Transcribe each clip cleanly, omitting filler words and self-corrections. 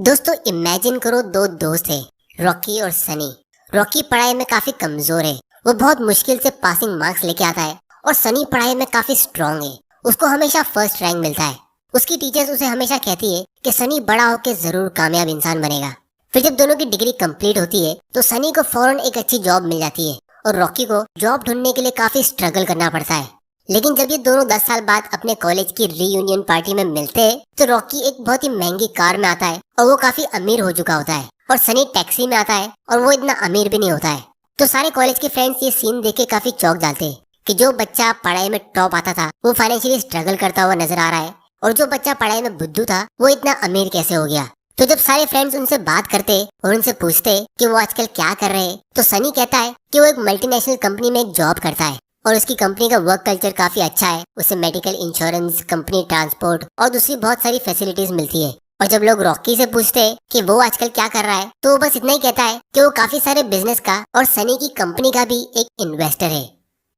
दोस्तों इमेजिन करो दो दोस्त है, रॉकी और सनी। रॉकी पढ़ाई में काफी कमजोर है, वो बहुत मुश्किल से पासिंग मार्क्स लेके आता है। और सनी पढ़ाई में काफी स्ट्रांग है, उसको हमेशा फर्स्ट रैंक मिलता है। उसकी टीचर्स उसे हमेशा कहती है कि सनी बड़ा होकर जरूर कामयाब इंसान बनेगा। फिर जब दोनों की डिग्री कंप्लीट होती है तो सनी को फौरन एक अच्छी जॉब मिल जाती है और रॉकी को जॉब ढूंढने के लिए काफी स्ट्रगल करना पड़ता है। लेकिन जब ये दोनों 10 साल बाद अपने कॉलेज की रीयूनियन पार्टी में मिलते हैं तो रॉकी एक बहुत ही महंगी कार में आता है और वो काफी अमीर हो चुका होता है, और सनी टैक्सी में आता है और वो इतना अमीर भी नहीं होता है। तो सारे कॉलेज के फ्रेंड्स ये सीन देख के काफी चौंक जाते हैं कि जो बच्चा पढ़ाई में टॉप आता था वो फाइनेंशियली स्ट्रगल करता हुआ नजर आ रहा है, और जो बच्चा पढ़ाई में बुद्धू था वो इतना अमीर कैसे हो गया। तो जब सारे फ्रेंड्स उनसे बात करते और उनसे पूछते कि वो आजकल क्या कर रहे हैं तो सनी कहता है कि वो एक मल्टीनेशनल कंपनी में एक जॉब करता है और उसकी कंपनी का वर्क कल्चर काफी अच्छा है। उसे मेडिकल इंश्योरेंस, कंपनी ट्रांसपोर्ट और दूसरी बहुत सारी फैसिलिटीज मिलती है। और जब लोग रॉकी से पूछते हैं कि वो आजकल क्या कर रहा है तो वो बस इतना ही कहता है कि वो काफी सारे बिजनेस का और सनी की कंपनी का भी एक इन्वेस्टर है।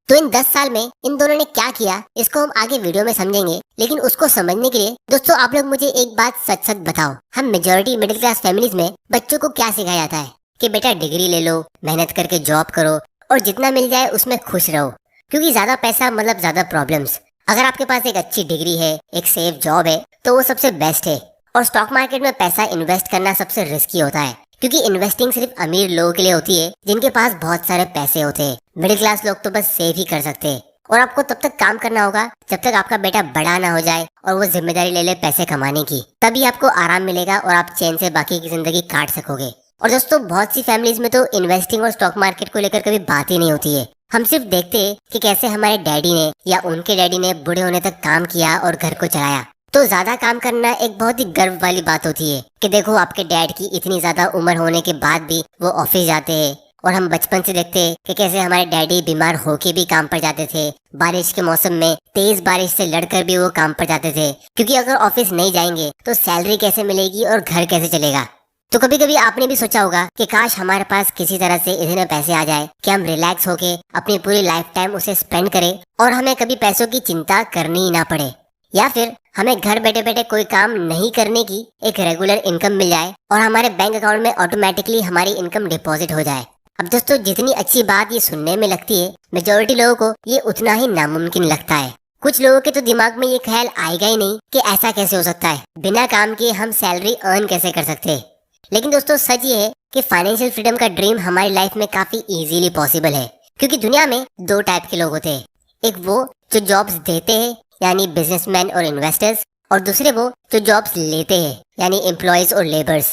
तो इन 10 साल में इन दोनों ने क्या किया इसको हम आगे वीडियो में समझेंगे, लेकिन उसको समझने के लिए दोस्तों आप लोग मुझे एक बात सच सच बताओ, हम मेजोरिटी मिडिल क्लास फैमिलीज में बच्चों को क्या सिखाया जाता है कि बेटा डिग्री ले लो, मेहनत करके जॉब करो और जितना मिल जाए उसमें खुश रहो, क्योंकि ज्यादा पैसा मतलब ज्यादा प्रॉब्लम्स। अगर आपके पास एक अच्छी डिग्री है, एक सेफ जॉब है तो वो सबसे बेस्ट है। और स्टॉक मार्केट में पैसा इन्वेस्ट करना सबसे रिस्की होता है, क्योंकि इन्वेस्टिंग सिर्फ अमीर लोगों के लिए होती है जिनके पास बहुत सारे पैसे होते हैं। मिडिल क्लास लोग तो बस सेव ही कर सकते हैं, और आपको तब तक काम करना होगा जब तक आपका बेटा बड़ा ना हो जाए और वो जिम्मेदारी ले ले पैसे कमाने की। तभी आपको आराम मिलेगा और आप चैन से बाकी की जिंदगी काट सकोगे। और दोस्तों बहुत सी फैमिलीज में तो इन्वेस्टिंग और स्टॉक मार्केट को लेकर कभी बात ही नहीं होती है। हम सिर्फ देखते हैं कि कैसे हमारे डैडी ने या उनके डैडी ने बूढ़े होने तक काम किया और घर को चलाया। तो ज्यादा काम करना एक बहुत ही गर्व वाली बात होती है कि देखो आपके डैड की इतनी ज्यादा उम्र होने के बाद भी वो ऑफिस जाते हैं। और हम बचपन से देखते हैं कि कैसे हमारे डैडी बीमार होके भी काम पर जाते थे, बारिश के मौसम में तेज बारिश से लड़कर भी वो काम पर जाते थे, क्योंकि अगर ऑफिस नहीं जाएंगे तो सैलरी कैसे मिलेगी और घर कैसे चलेगा। तो कभी कभी आपने भी सोचा होगा कि काश हमारे पास किसी तरह से इतने पैसे आ जाए कि हम रिलैक्स होके अपनी पूरी लाइफ टाइम उसे स्पेंड करें और हमें कभी पैसों की चिंता करनी ही ना पड़े, या फिर हमें घर बैठे बैठे कोई काम नहीं करने की एक रेगुलर इनकम मिल जाए और हमारे बैंक अकाउंट में ऑटोमेटिकली हमारी इनकम डिपॉजिट हो जाए। अब दोस्तों जितनी अच्छी बात ये सुनने में लगती है, मेजोरिटी लोगों को ये उतना ही नामुमकिन लगता है। कुछ लोगों के तो दिमाग में ये ख्याल आएगा ही नहीं कि ऐसा कैसे हो सकता है, बिना काम किए हम सैलरी अर्न कैसे कर सकते हैं। लेकिन दोस्तों सच ये है कि फाइनेंशियल फ्रीडम का ड्रीम हमारी लाइफ में काफी इजीली पॉसिबल है, क्योंकि दुनिया में दो टाइप के लोग होते हैं। एक वो जो जॉब्स देते हैं यानी बिजनेसमैन और इन्वेस्टर्स, और दूसरे वो जो जॉब्स लेते हैं यानी एम्प्लॉयज और लेबर्स।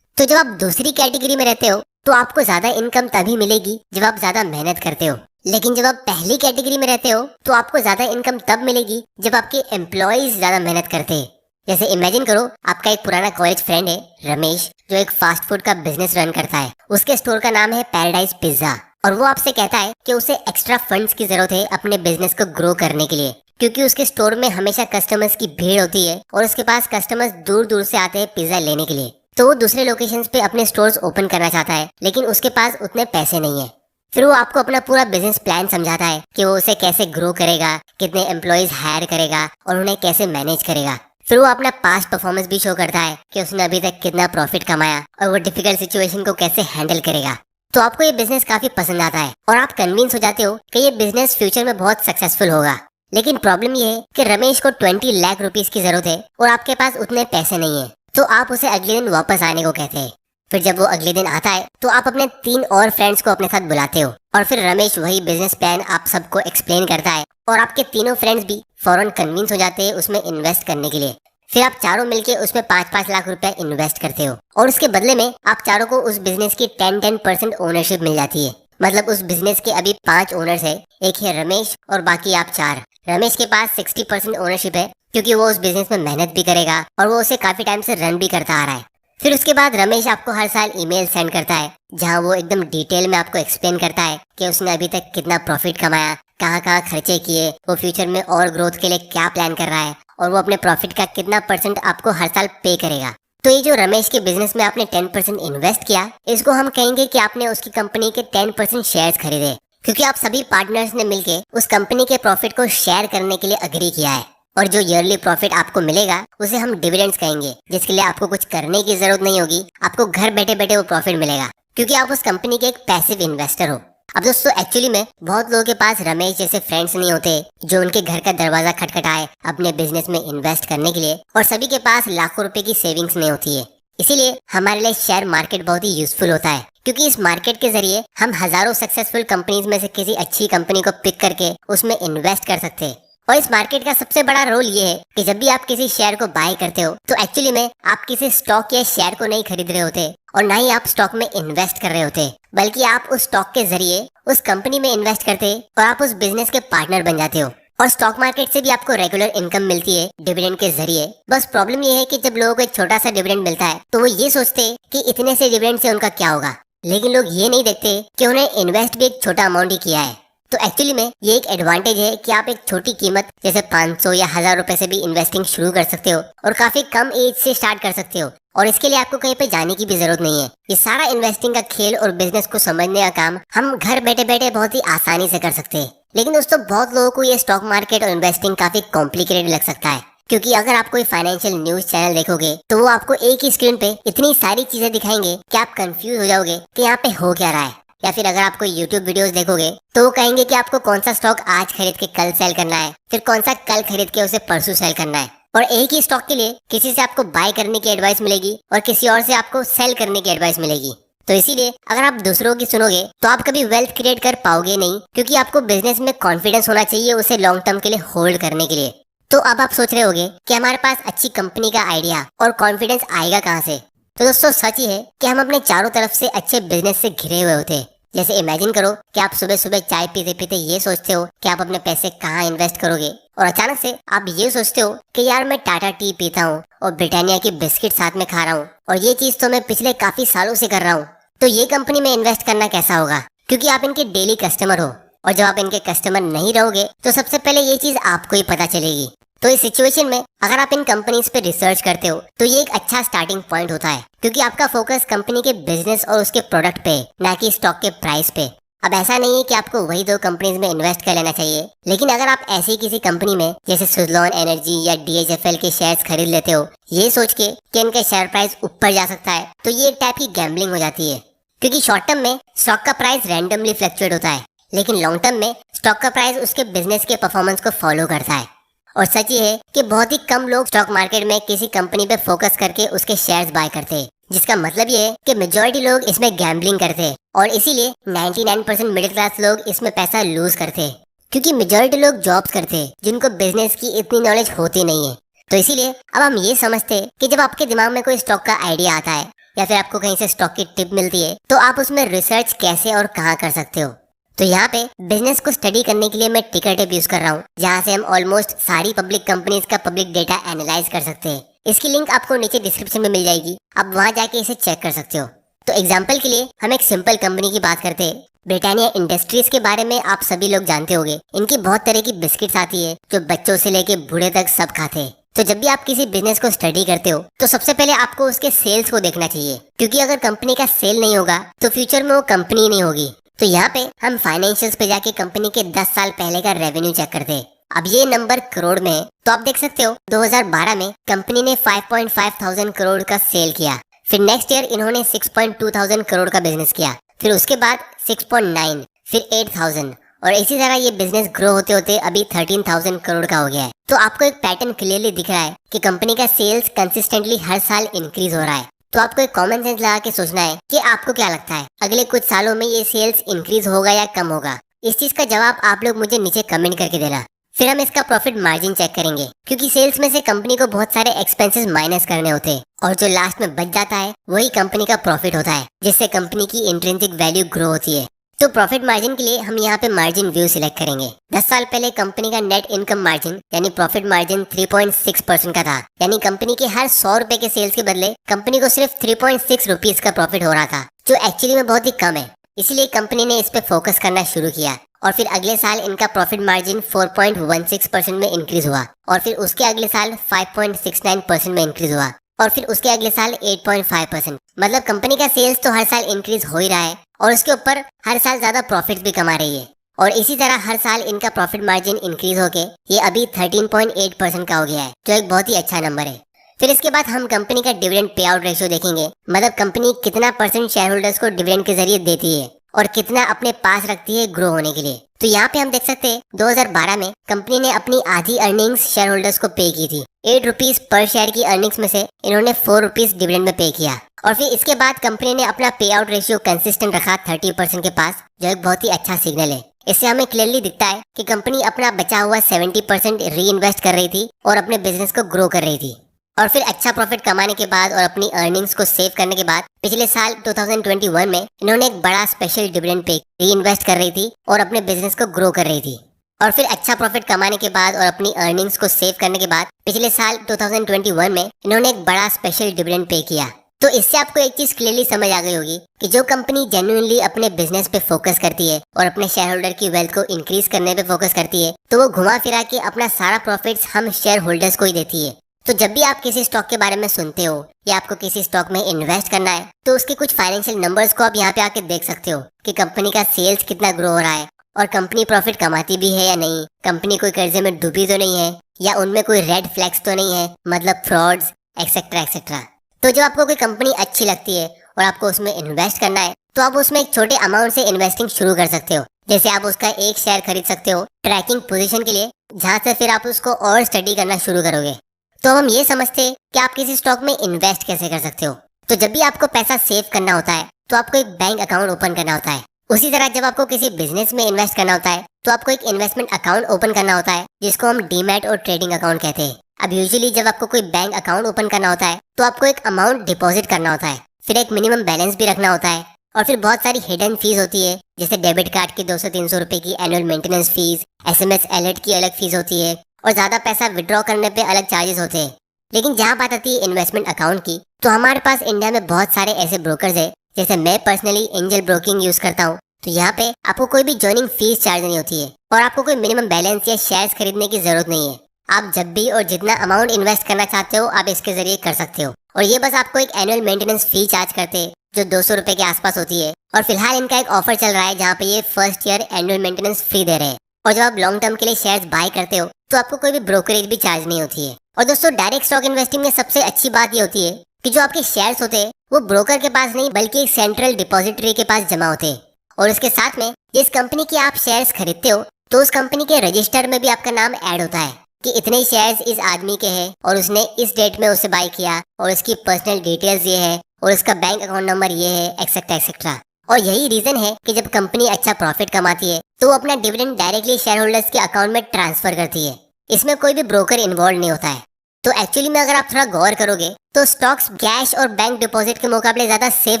तो जब आप दूसरी कैटेगरी में रहते हो तो आपको ज्यादा इनकम तभी मिलेगी जब आप ज्यादा मेहनत करते हो, लेकिन जब आप पहली कैटेगरी में रहते हो तो आपको ज्यादा इनकम तब मिलेगी जब आपके एम्प्लॉयज ज्यादा मेहनत करते हैं। जैसे इमेजिन करो आपका एक पुराना कॉलेज फ्रेंड है रमेश, जो एक फास्ट फूड का बिजनेस रन करता है। उसके स्टोर का नाम है पैराडाइज पिज्जा, और वो आपसे कहता है कि उसे एक्स्ट्रा फंड्स की जरूरत है अपने बिजनेस को ग्रो करने के लिए, क्योंकि उसके स्टोर में हमेशा कस्टमर्स की भीड़ होती है और उसके पास कस्टमर्स दूर दूर से आते हैं पिज्जा लेने के लिए। तो वो दूसरे लोकेशंस पे अपने स्टोर्स ओपन करना चाहता है, लेकिन उसके पास उतने पैसे नहीं है। फिर वो आपको अपना पूरा बिजनेस प्लान समझाता है कि वो उसे कैसे ग्रो करेगा, कितने एम्प्लॉयज हायर करेगा और उन्हें कैसे मैनेज करेगा। फिर वो अपना पास्ट परफॉर्मेंस भी शो करता है कि उसने अभी तक कितना प्रॉफिट कमाया और वो डिफिकल्ट सिचुएशन को कैसे हैंडल करेगा। तो आपको ये बिजनेस काफी पसंद आता है और आप कन्विंस हो जाते हो कि ये बिजनेस फ्यूचर में बहुत सक्सेसफुल होगा। लेकिन प्रॉब्लम ये है कि रमेश को 20 लाख रुपीस की जरूरत है और आपके पास उतने पैसे नहीं है, तो आप उसे अगले दिन वापस आने को कहते हैं। फिर जब वो अगले दिन आता है तो आप अपने 3 और फ्रेंड्स को अपने साथ बुलाते हो, और फिर रमेश वही बिजनेस प्लान आप सबको एक्सप्लेन करता है और आपके तीनों फ्रेंड्स भी फौरन कन्विंस हो जाते हैं उसमें इन्वेस्ट करने के लिए। फिर आप चारों मिलके उसमें 5-5 लाख रुपया इन्वेस्ट करते हो, और उसके बदले में आप चारों को उस बिजनेस की 10% ओनरशिप मिल जाती है। मतलब उस बिजनेस के अभी 5 ओनर्स है, एक है रमेश और बाकी आप 4। रमेश के पास 60% ओनरशिप है, क्योंकि वो उस बिजनेस में मेहनत भी करेगा और वो उसे काफी टाइम से रन भी करता आ रहा है। फिर उसके बाद रमेश आपको हर साल ईमेल सेंड करता है जहां वो एकदम डिटेल में आपको एक्सप्लेन करता है कि उसने अभी तक कितना प्रॉफिट कमाया, कहाँ कहाँ खर्चे किए, वो फ्यूचर में और ग्रोथ के लिए क्या प्लान कर रहा है, और वो अपने प्रॉफिट का कितना % आपको हर साल पे करेगा। तो ये जो रमेश के बिजनेस में आपने 10% इन्वेस्ट किया, इसको हम कहेंगे कि आपने उसकी कंपनी के 10% शेयर्स खरीदे, क्योंकि आप सभी पार्टनर्स ने मिलके उस कंपनी के प्रॉफिट को शेयर करने के लिए अग्री किया है। और जो ईयरली प्रॉफिट आपको मिलेगा उसे हम डिविडेंड्स कहेंगे, जिसके लिए आपको कुछ करने की जरूरत नहीं होगी। आपको घर बैठे बैठे वो प्रॉफिट मिलेगा क्योंकि आप उस कंपनी के एक पैसिव इन्वेस्टर हो। अब दोस्तों एक्चुअली में बहुत लोगों के पास रमेश जैसे फ्रेंड्स नहीं होते जो उनके घर का दरवाजा खटखटाए अपने बिजनेस में इन्वेस्ट करने के लिए, और सभी के पास लाखों रुपए की सेविंग्स नहीं होती है। इसीलिए हमारे लिए शेयर मार्केट बहुत ही यूजफुल होता है, क्योंकि इस मार्केट के जरिए हम हजारों सक्सेसफुल कंपनीज में से किसी अच्छी कंपनी को पिक करके उसमें इन्वेस्ट कर सकते हैं। और इस मार्केट का सबसे बड़ा रोल ये है कि जब भी आप किसी शेयर को बाय करते हो तो एक्चुअली में आप किसी स्टॉक या शेयर को नहीं खरीद रहे होते और ना ही आप स्टॉक में इन्वेस्ट कर रहे होते, बल्कि आप उस स्टॉक के जरिए उस कंपनी में इन्वेस्ट करते और आप उस बिजनेस के पार्टनर बन जाते हो। और स्टॉक मार्केट से भी आपको रेगुलर इनकम मिलती है डिविडेंड के जरिए। बस प्रॉब्लम ये है कि जब लोगों को एक छोटा सा डिविडेंड मिलता है तो वो ये सोचते हैं कि इतने से डिविडेंड से उनका क्या होगा, लेकिन लोग ये नहीं देखते कि उन्हें इन्वेस्ट भी एक छोटा अमाउंट ही किया है। तो एक्चुअली में ये एक एडवांटेज है कि आप एक छोटी कीमत जैसे 500 या 1000 रुपए से भी इन्वेस्टिंग शुरू कर सकते हो और काफी कम एज से स्टार्ट कर सकते हो, और इसके लिए आपको कहीं पे जाने की भी जरूरत नहीं है। ये सारा इन्वेस्टिंग का खेल और बिजनेस को समझने का काम हम घर बैठे बैठे बहुत ही आसानी से कर सकते हैं। लेकिन दोस्तों बहुत लोगों को ये स्टॉक मार्केट और इन्वेस्टिंग काफी कॉम्प्लिकेटेड लग सकता है, क्योंकि अगर आप कोई फाइनेंशियल न्यूज चैनल देखोगे तो वो आपको एक ही स्क्रीन पे इतनी सारी चीजें दिखाएंगे कि आप कंफ्यूज हो जाओगे कि यहाँ पे हो क्या रहा है। या फिर अगर आप कोई YouTube वीडियोस देखोगे तो वो कहेंगे कि आपको कौन सा स्टॉक आज खरीद के कल सेल करना है, फिर कौन सा कल खरीद के उसे परसों सेल करना है। और एक ही स्टॉक के लिए किसी से आपको बाय करने की एडवाइस मिलेगी और किसी और से आपको सेल करने की एडवाइस मिलेगी। तो इसीलिए अगर आप दूसरों की सुनोगे तो आप कभी वेल्थ क्रिएट कर पाओगे नहीं, क्योंकि आपको बिजनेस में कॉन्फिडेंस होना चाहिए उसे लॉन्ग टर्म के लिए होल्ड करने के लिए। तो अब आप सोच रहे होगे कि हमारे पास अच्छी कंपनी का आइडिया और कॉन्फिडेंस आएगा कहाँ से। तो दोस्तों सच ही है कि हम अपने चारों तरफ से अच्छे बिजनेस से घिरे हुए होते हैं। जैसे इमेजिन करो कि आप सुबह सुबह चाय पीते पीते ये सोचते हो कि आप अपने पैसे कहाँ इन्वेस्ट करोगे, और अचानक से आप ये सोचते हो कि यार मैं टाटा टी पीता हूँ और ब्रिटानिया की बिस्किट साथ में खा रहा हूँ और ये चीज तो मैं पिछले काफी सालों से कर रहा हूँ, तो ये कंपनी में इन्वेस्ट करना कैसा होगा, क्योंकि आप इनके डेली कस्टमर हो। और जब आप इनके कस्टमर नहीं रहोगे तो सबसे पहले ये चीज आपको ही पता चलेगी। तो इस सिचुएशन में अगर आप इन कंपनीज पे रिसर्च करते हो तो ये एक अच्छा स्टार्टिंग पॉइंट होता है, क्योंकि आपका फोकस कंपनी के बिजनेस और उसके प्रोडक्ट पे, ना कि स्टॉक के प्राइस पे। अब ऐसा नहीं है कि आपको वही दो कंपनीज में इन्वेस्ट कर लेना चाहिए, लेकिन अगर आप ऐसी किसी कंपनी में जैसे सुज़लॉन एनर्जी या DHFL के शेयर्स खरीद लेते हो ये सोच के कि इनका शेयर प्राइस ऊपर जा सकता है, तो ये एक टाइप की गैम्बलिंग हो जाती है। क्योंकि शॉर्ट टर्म में स्टॉक का प्राइस रैंडमली फ्लक्चुएट होता है, लेकिन लॉन्ग टर्म में स्टॉक का प्राइस उसके बिजनेस के परफॉर्मेंस को फॉलो करता है। और सच ये है कि बहुत ही कम लोग स्टॉक मार्केट में किसी कंपनी पे फोकस करके उसके शेयर्स बाय करते हैं, जिसका मतलब ये है कि मेजॉरिटी लोग इसमें गैम्बलिंग करते हैं और इसीलिए 99% मिडिल क्लास लोग इसमें पैसा लूज करते हैं, क्योंकि मेजॉरिटी लोग जॉब्स करते हैं जिनको बिजनेस की इतनी नॉलेज होती नहीं है। तो इसीलिए अब हम ये समझते हैं कि जब आपके दिमाग में कोई स्टॉक का आइडिया आता है या फिर आपको कहीं से स्टॉक की टिप मिलती है तो आप उसमें रिसर्च कैसे और कहाँ कर सकते हो। तो यहाँ पे बिजनेस को स्टडी करने के लिए मैं टिकर टिप यूज कर रहा हूँ, जहाँ से हम ऑलमोस्ट सारी पब्लिक कंपनीज का पब्लिक डेटा एनालाइज कर सकते हैं। इसकी लिंक आपको नीचे डिस्क्रिप्शन में मिल जाएगी, आप वहाँ जाके इसे चेक कर सकते हो। तो एग्जाम्पल के लिए हम एक सिंपल कंपनी की बात करते हैं। ब्रिटानिया इंडस्ट्रीज के बारे में आप सभी लोग जानते होंगे। इनकी बहुत तरह की बिस्किट्स आती है जो बच्चों से लेके बूढ़े तक सब खाते हैं। तो जब भी आप किसी बिजनेस को स्टडी करते हो तो सबसे पहले आपको उसके सेल्स को देखना चाहिए, क्योंकि अगर कंपनी का सेल नहीं होगा तो फ्यूचर में वो कंपनी नहीं होगी। तो यहाँ पे हम फाइनेंशियल्स पे जाके कंपनी के 10 साल पहले का रेवेन्यू चेक करते हैं। अब ये नंबर करोड़ में है, तो आप देख सकते हो 2012 में कंपनी ने 5.5 थाउजेंड करोड़ का सेल किया। फिर नेक्स्ट ईयर इन्होंने 6.2 थाउजेंड करोड़ का बिजनेस किया, फिर उसके बाद 6.9, फिर 8,000, और इसी तरह ये बिजनेस ग्रो होते होते अभी 13,000 करोड़ का हो गया है। तो आपको एक पैटर्न क्लियरली दिख रहा है कि कंपनी का सेल्स कंसिस्टेंटली हर साल इंक्रीज हो रहा है। तो आपको एक कॉमन सेंस लगा के सोचना है कि आपको क्या लगता है अगले कुछ सालों में ये सेल्स इंक्रीज होगा या कम होगा। इस चीज का जवाब आप लोग मुझे नीचे कमेंट करके देना। फिर हम इसका प्रॉफिट मार्जिन चेक करेंगे, क्योंकि सेल्स में से कंपनी को बहुत सारे एक्सपेंसेस माइनस करने होते हैं और जो लास्ट में बच जाता है वही कंपनी का प्रॉफिट होता है, जिससे कंपनी की इंट्रिंसिक वैल्यू ग्रो होती है। तो प्रॉफिट मार्जिन के लिए हम यहाँ पे मार्जिन व्यू सिलेक्ट करेंगे। 10 साल पहले कंपनी का नेट इनकम मार्जिन यानी प्रॉफिट मार्जिन 3.6% का था, यानी कंपनी के हर 100 रुपए के सेल्स के बदले कंपनी को सिर्फ 3.6 रुपीज का प्रॉफिट हो रहा था, जो एक्चुअली में बहुत ही कम है। इसलिए कंपनी ने इस पे फोकस करना शुरू किया और फिर अगले साल इनका प्रॉफिट मार्जिन 4.16% में इंक्रीज हुआ, और फिर उसके अगले साल 5.69% में इंक्रीज हुआ, और फिर उसके अगले साल 8.5%। मतलब कंपनी का सेल्स तो हर साल इंक्रीज हो ही रहा है और उसके ऊपर हर साल ज्यादा प्रॉफिट भी कमा रही है। और इसी तरह हर साल इनका प्रॉफिट मार्जिन इंक्रीज होके ये अभी 13.8% का हो गया है, जो एक बहुत ही अच्छा नंबर है। फिर इसके बाद हम कंपनी का डिविडेंड पे आउट रेशियो देखेंगे, मतलब कंपनी कितना परसेंट शेयर होल्डर्स को डिविडेंड के जरिए देती है और कितना अपने पास रखती है ग्रो होने के लिए। तो यहाँ पे हम देख सकते हैं 2012 में कंपनी ने अपनी आधी अर्निंग्स शेयर होल्डर्स को पे की थी। 8 रुपीज पर शेयर की अर्निंग्स में से इन्होंने 4 रुपीज डिविडेंड में पे किया। और फिर इसके बाद कंपनी ने अपना पे आउट रेशियो कंसिस्टेंट रखा 30% के पास, जो एक बहुत ही अच्छा सिग्नल है। इससे हमें क्लियरली दिखता है कि कंपनी अपना बचा हुआ 70% री इन्वेस्ट कर रही थी और अपने बिजनेस को ग्रो कर रही थी। और फिर अच्छा प्रॉफिट कमाने के बाद और अपनी अर्निंग्स को सेव करने के बाद पिछले साल 2021 में इन्होंने एक बड़ा स्पेशल डिविडेंड पे री इन्वेस्ट कर रही थी और अपने बिजनेस को ग्रो कर रही थी। और फिर अच्छा प्रॉफिट कमाने के बाद और अपनी अर्निंग्स को सेव करने के बाद पिछले साल 2021 में इन्होंने एक बड़ा स्पेशल डिविडेंड पे किया। तो इससे आपको एक चीज क्लियरली समझ आ गई होगी कि जो कंपनी जेन्युइनली अपने बिजनेस पे फोकस करती है और अपने शेयर होल्डर की वेल्थ को इंक्रीज करने पे फोकस करती है, तो वो घुमा फिरा के अपना सारा प्रॉफिट्स हम शेयर होल्डर्स को ही देती है। तो जब भी आप किसी स्टॉक के बारे में सुनते हो या आपको किसी स्टॉक में इन्वेस्ट करना है, तो उसके कुछ फाइनेंशियल नंबर्स को आप यहाँ पे आके देख सकते हो कि कंपनी का सेल्स कितना ग्रो हो रहा है और कंपनी प्रॉफिट कमाती भी है या नहीं, कंपनी कोई कर्जे में डूबी तो नहीं है, या उनमें कोई रेड फ्लैग्स तो नहीं है, मतलब फ्रॉड्स एक्सेट्रा एक्सेट्रा। तो जब आपको कोई कंपनी अच्छी लगती है और आपको उसमें इन्वेस्ट करना है, तो आप उसमें एक छोटे अमाउंट से इन्वेस्टिंग शुरू कर सकते हो। जैसे आप उसका एक शेयर खरीद सकते हो ट्रैकिंग पोजीशन के लिए, जहाँ से फिर आप उसको और स्टडी करना शुरू करोगे। तो हम ये समझते हैं कि आप किसी स्टॉक में इन्वेस्ट कैसे कर सकते हो। तो जब भी आपको पैसा सेव करना होता है तो आपको एक बैंक अकाउंट ओपन करना होता है। उसी तरह जब आपको किसी बिजनेस में इन्वेस्ट करना होता है तो आपको एक इन्वेस्टमेंट अकाउंट ओपन करना होता है, जिसको हम डीमैट और ट्रेडिंग अकाउंट कहते हैं। अब यूजुअली जब आपको कोई बैंक अकाउंट ओपन करना होता है तो आपको एक अमाउंट डिपॉजिट करना होता है, फिर एक मिनिमम बैलेंस भी रखना होता है, और फिर बहुत सारी हिडन फीस होती है, जैसे डेबिट कार्ड की 200-300 रुपए की annual maintenance fees, SMS alert की अलग फीस होती है, और ज्यादा पैसा विड्रॉ करने पे अलग चार्जेस होते हैं। लेकिन जहाँ बात आती है इन्वेस्टमेंट अकाउंट की, तो हमारे पास इंडिया में बहुत सारे ऐसे ब्रोकर्स है, जैसे मैं पर्सनली एंजल ब्रोकिंग यूज करता हूँ। तो यहाँ पे आपको कोई भी ज्वाइनिंग फीस चार्ज नहीं होती है और आपको कोई मिनिमम बैलेंस या शेयर्स खरीदने की जरूरत नहीं है। आप जब भी और जितना अमाउंट इन्वेस्ट करना चाहते हो आप इसके जरिए कर सकते हो, और ये बस आपको एक एनुअल मेंटेनेंस फी चार्ज करते हैं जो 200 रुपए के आसपास होती है। और फिलहाल इनका एक ऑफर चल रहा है जहाँ पे ये first year annual maintenance free दे रहे हैं, और जब आप लॉन्ग टर्म के लिए शेयर्स बाय करते हो तो आपको कोई भी ब्रोकरेज भी चार्ज नहीं होती है। और दोस्तों, डायरेक्ट स्टॉक इन्वेस्टिंग में सबसे अच्छी बात ये होती है कि जो आपके शेयर्स होते हैं वो ब्रोकर के पास नहीं बल्कि एक सेंट्रल डिपॉजिटरी के पास जमा होते हैं। और इसके साथ में जिस कंपनी के आप शेयर्स खरीदते हो तो उस कंपनी के रजिस्टर में भी आपका नाम ऐड होता है कि इतने शेयर्स इस आदमी के हैं और उसने इस डेट में उसे बाय किया और उसकी पर्सनल डिटेल्स ये है और उसका बैंक अकाउंट नंबर ये है, एक्सेट्रा एक्सेट्रा। और यही रीजन है कि जब कंपनी अच्छा प्रॉफिट कमाती है तो वो अपना डिविडेंड डायरेक्टली शेयर होल्डर्स के अकाउंट में ट्रांसफर करती है। इसमें कोई भी ब्रोकर इन्वॉल्व नहीं होता है। तो एक्चुअली में अगर आप थोड़ा गौर करोगे तो स्टॉक्स कैश और बैंक डिपॉजिट के मुकाबले ज्यादा सेफ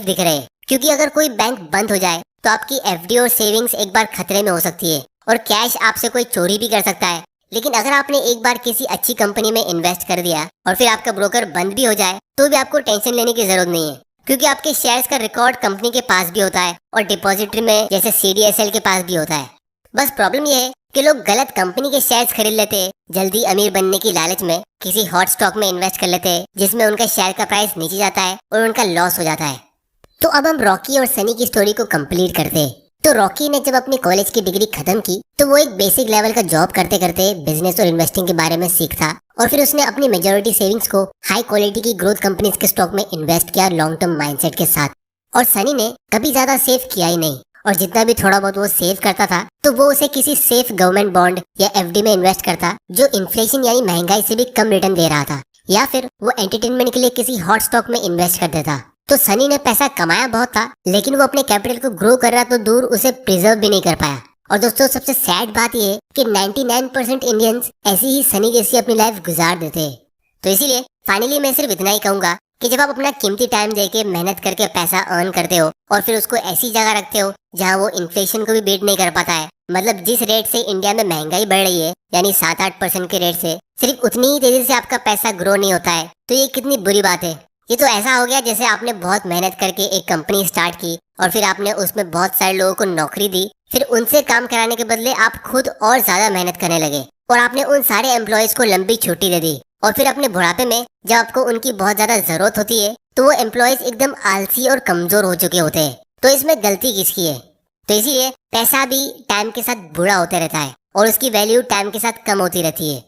दिख रहे हैं, क्योंकि अगर कोई बैंक बंद हो जाए तो आपकी FD और सेविंग्स एक बार खतरे में हो सकती है और कैश आपसे कोई चोरी भी कर सकता है। लेकिन अगर आपने एक बार किसी अच्छी कंपनी में इन्वेस्ट कर दिया और फिर आपका ब्रोकर बंद भी हो जाए तो भी आपको टेंशन लेने की जरूरत नहीं है, क्योंकि आपके शेयर्स का रिकॉर्ड कंपनी के पास भी होता है और डिपॉजिटरी में जैसे CDSL के पास भी होता है। बस प्रॉब्लम यह है कि लोग गलत कंपनी के शेयर्स खरीद लेते हैं, जल्दी अमीर बनने की लालच में किसी हॉट स्टॉक में इन्वेस्ट कर लेते हैं, जिसमें उनका शेयर का प्राइस नीचे जाता है और उनका लॉस हो जाता है। तो अब हम रॉकी और सनी की स्टोरी को कंप्लीट करते हैं। तो रॉकी ने जब अपनी कॉलेज की डिग्री खत्म की तो वो एक बेसिक लेवल का जॉब करते करते बिजनेस और इन्वेस्टिंग के बारे में सीखा, और फिर उसने अपनी मेजॉरिटी सेविंग्स को हाई क्वालिटी की ग्रोथ कंपनीज के स्टॉक में इन्वेस्ट किया लॉन्ग टर्म माइंडसेट के साथ। और सनी ने कभी ज्यादा सेव किया ही नहीं, और जितना भी थोड़ा बहुत वो सेव करता था तो वो उसे किसी सेफ गवर्नमेंट बॉन्ड या FD में इन्वेस्ट करता जो इन्फ्लेशन यानी महंगाई से भी कम रिटर्न दे रहा था, या फिर वो एंटरटेनमेंट के लिए किसी हॉट स्टॉक में इन्वेस्ट कर देता। तो सनी ने पैसा कमाया बहुत था, लेकिन वो अपने कैपिटल को ग्रो कर रहा तो दूर उसे प्रिजर्व भी नहीं कर पाया। और दोस्तों, सबसे सैड बात ये है कि 99% इंडियंस ऐसी ही सनी जैसी अपनी लाइफ गुजार देते हैं। तो इसीलिए फाइनली मैं सिर्फ इतना ही कहूंगा कि जब आप अपना कीमती टाइम देके मेहनत करके पैसा अर्न करते हो और फिर उसको ऐसी जगह रखते हो जहाँ वो इन्फ्लेशन को भी बीट नहीं कर पाता है, मतलब जिस रेट से इंडिया में महंगाई बढ़ रही है यानी 7-8% के रेट से सिर्फ उतनी ही तेजी से आपका पैसा ग्रो नहीं होता है, तो ये कितनी बुरी बात है। ये तो ऐसा हो गया जैसे आपने बहुत मेहनत करके एक कंपनी स्टार्ट की और फिर आपने उसमें बहुत सारे लोगों को नौकरी दी, फिर उनसे काम कराने के बदले आप खुद और ज्यादा मेहनत करने लगे और आपने उन सारे एम्प्लॉयज को लंबी छुट्टी दे दी, और फिर अपने बुढ़ापे में जब आपको उनकी बहुत ज्यादा जरूरत होती है तो वो एम्प्लॉयज एकदम आलसी और कमजोर हो चुके होते हैं। तो इसमें गलती किसकी है? तो इसीलिए पैसा भी टाइम के साथ बूढ़ा होते रहता है और उसकी वैल्यू टाइम के साथ कम होती रहती है।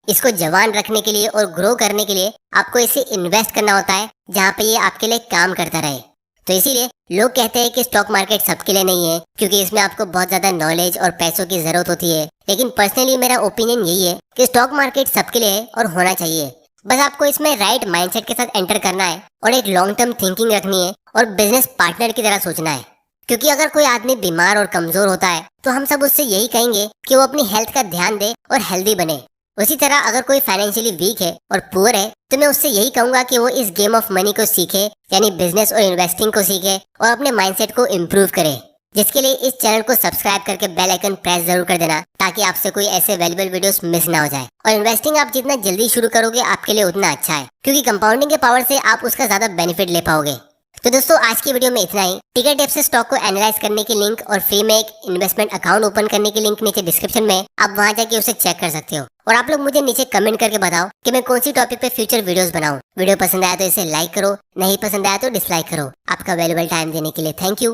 इसको जवान रखने के लिए और ग्रो करने के लिए आपको इसे इन्वेस्ट करना होता है जहाँ पे ये आपके लिए काम करता रहे। तो इसीलिए लोग कहते हैं कि स्टॉक मार्केट सबके लिए नहीं है क्योंकि इसमें आपको बहुत ज्यादा नॉलेज और पैसों की जरूरत होती है, लेकिन पर्सनली मेरा ओपिनियन यही है कि स्टॉक मार्केट सबके लिए है और होना चाहिए। बस आपको इसमें राइट माइंडसेट के साथ एंटर करना है और एक लॉन्ग टर्म थिंकिंग रखनी है और बिजनेस पार्टनर की तरह सोचना है। क्योंकि अगर कोई आदमी बीमार और कमजोर होता है तो हम सब उससे यही कहेंगे कि वो अपनी हेल्थ का ध्यान दे और हेल्दी बने। उसी तरह अगर कोई फाइनेंशियली वीक है और पुअर है तो मैं उससे यही कहूंगा कि वो इस गेम ऑफ मनी को सीखे, यानी बिजनेस और इन्वेस्टिंग को सीखे और अपने माइंडसेट को इम्प्रूव करे। जिसके लिए इस चैनल को सब्सक्राइब करके बेल आइकन प्रेस जरूर कर देना ताकि आपसे कोई ऐसे वैल्यूबल वीडियोस मिस ना हो जाए। और इन्वेस्टिंग आप जितना जल्दी शुरू करोगे आपके लिए उतना अच्छा है, क्योंकि कंपाउंडिंग के पावर से आप उसका ज्यादा बेनिफिट ले पाओगे। तो दोस्तों आज की वीडियो में इतना ही। टिकर टेप से स्टॉक को एनालाइज करने की लिंक और फ्री में एक इन्वेस्टमेंट अकाउंट ओपन करने की लिंक नीचे डिस्क्रिप्शन में, आप वहां जाके उसे चेक कर सकते हो। और आप लोग मुझे नीचे कमेंट करके बताओ कि मैं कौन सी टॉपिक पे फ्यूचर वीडियोस बनाऊं। वीडियो पसंद आया तो इसे लाइक करो, नहीं पसंद आया तो डिसलाइक करो। आपका वैल्यूबल टाइम देने के लिए थैंक यू।